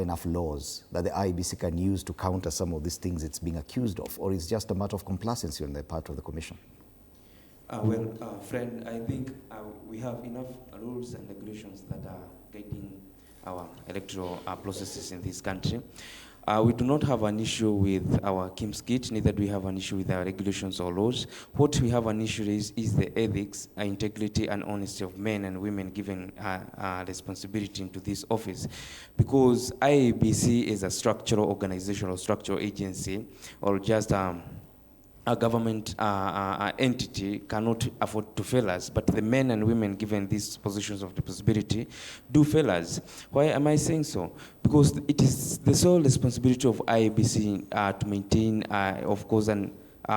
enough laws that the IEBC can use to counter some of these things it's being accused of, or it's just a matter of complacency on the part of the Commission? Friend, I think we have enough rules and regulations that are guiding our electoral processes in this country. We do not have an issue with our KIMS kit, neither do we have an issue with our regulations or laws. What we have an issue is the ethics, integrity, and honesty of men and women given responsibility into this office. Because IEBC is a structural organization or structural agency, or just a government entity cannot afford to fail us, but the men and women given these positions of responsibility do fail us. Why am I saying so? Because it is the sole responsibility of IEBC to maintain, of course, and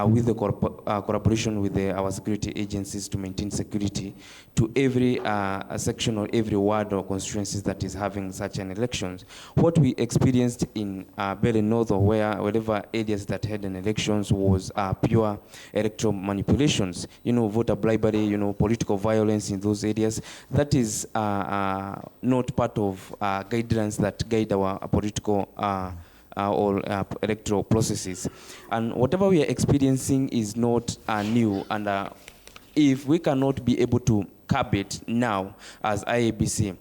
with the cooperation with our security agencies to maintain security to every section or every ward or constituencies that is having such an elections. What we experienced in Mbeere North or wherever areas that had an elections was pure electoral manipulations, voter bribery, political violence in those areas. That is not part of guidelines that guide our political or electoral processes. And whatever we are experiencing is not new, and if we cannot be able to curb it now as IEBC,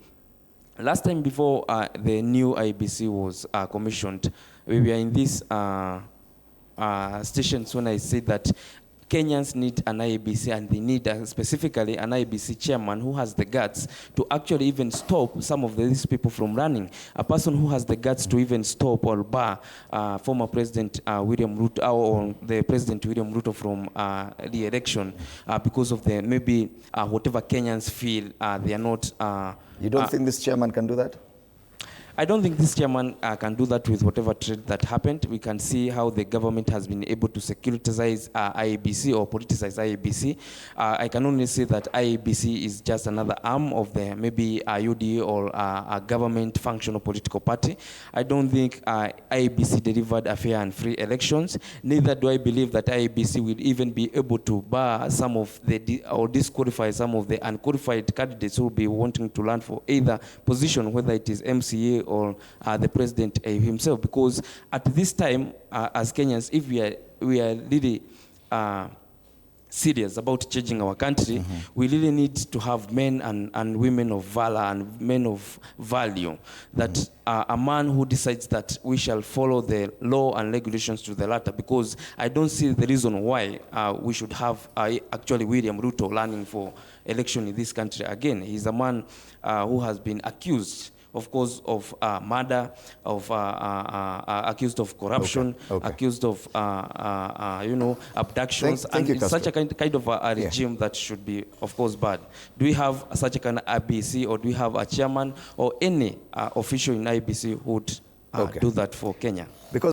last time before the new IEBC was commissioned, we were in these stations when I said that Kenyans need an IEBC, and they need specifically an IEBC chairman who has the guts to actually even stop some of these people from running. A person who has the guts to even stop or bar former President William Ruto, or the President William Ruto from the election because of the maybe whatever Kenyans feel they are not. You don't think this chairman can do that? I don't think this chairman can do that with whatever trade that happened. We can see how the government has been able to securitize IEBC or politicize IEBC. I can only say that IEBC is just another arm of the maybe UDA or a government functional political party. I don't think IEBC delivered a fair and free elections. Neither do I believe that IEBC will even be able to bar some of the or disqualify some of the unqualified candidates who will be wanting to run for either position, whether it is MCA or the president himself. Because at this time, as Kenyans, if we are really serious about changing our country, we really need to have men and women of valor and men of value. That a man who decides that we shall follow the law and regulations to the latter, because I don't see the reason why we should have actually William Ruto running for election in this country again. He's a man who has been accused, of course, of murder, of accused of corruption, accused of abductions, and such a kind of a regime that should be, of course, bad. Do we have such a kind of IEBC, or do we have a chairman or any official in IEBC who would do that for Kenya? Because